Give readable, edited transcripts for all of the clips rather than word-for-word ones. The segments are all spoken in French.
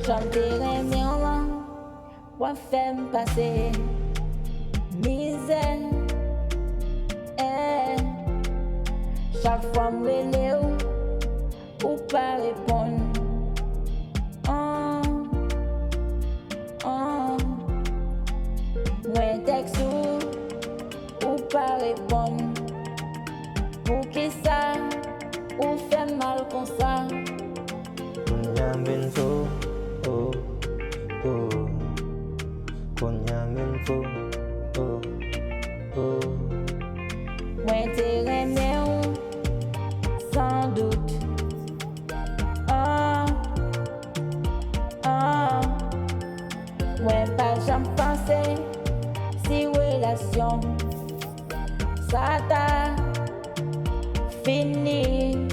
chanter un pour faire passer misère. Chaque fois me relève ou pas répondre. Moi texte ou pas répondre. Pour qui ça ou fait mal comme ça. Oh, oh, Konyaminfo, oh, oh. Moi t'es aimé sans doute. Moi pas jamais pensé si relation ça t'a fini.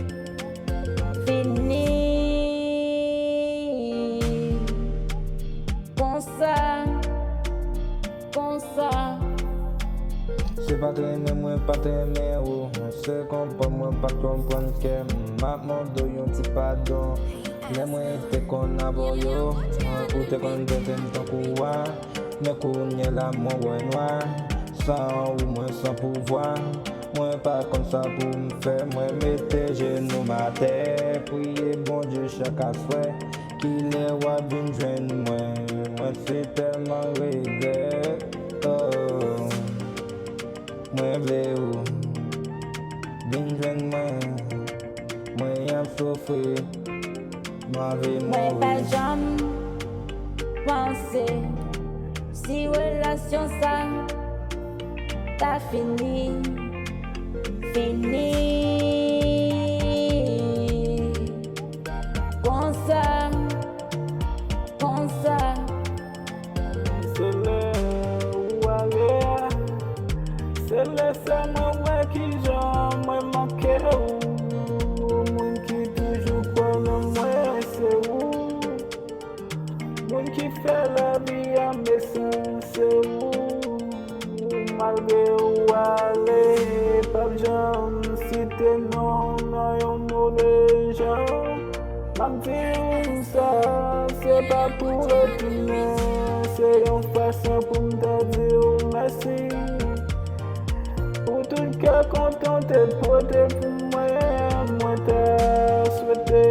Comme ça. C'est pas t'aimer, moi pas t'aimer, oh. C'est comprendre, moi pas comprendre que m'a demandé un petit pardon. Mais moi t'es qu'on a voyo, ou t'es qu'on t'aime tant quoi. Mais qu'on y est là, moi ouais noir. Sans ou moi sans pouvoir. Moi pas comme ça pour me faire, moi mettez genoux ma terre. Priez bon Dieu chaque souhait. Qu'il est wa bin joindre moi. Moi c'est tellement regret. Oh. Moi vle ou bin joindre moi. Moi y'a souffrir. Moi vais Moi mourir. pas jamais pensé si relation ça t'as fini. Comme ça. C'est le ou aller. C'est le moi qui j'en moi manqué ou moun qui toujours connaît moi c'est où. Moun qui fait la vie à mes sens c'est où. Malgré ou aller, pas j'en si t'es non yon mauvais gens. Même si ça c'est pas pour retourner, c'est une façon pour me dire merci. Pour tout cas content t'es porté pour moi, moi t'as souhaité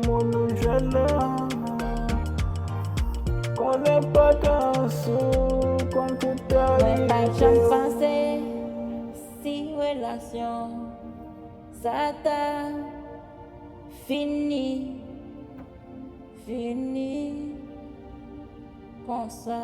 mon jeune qu'on n'est pas dans sous comme tout Moi pas jamais arrive. pensé si relation ça t'a fini comme ça.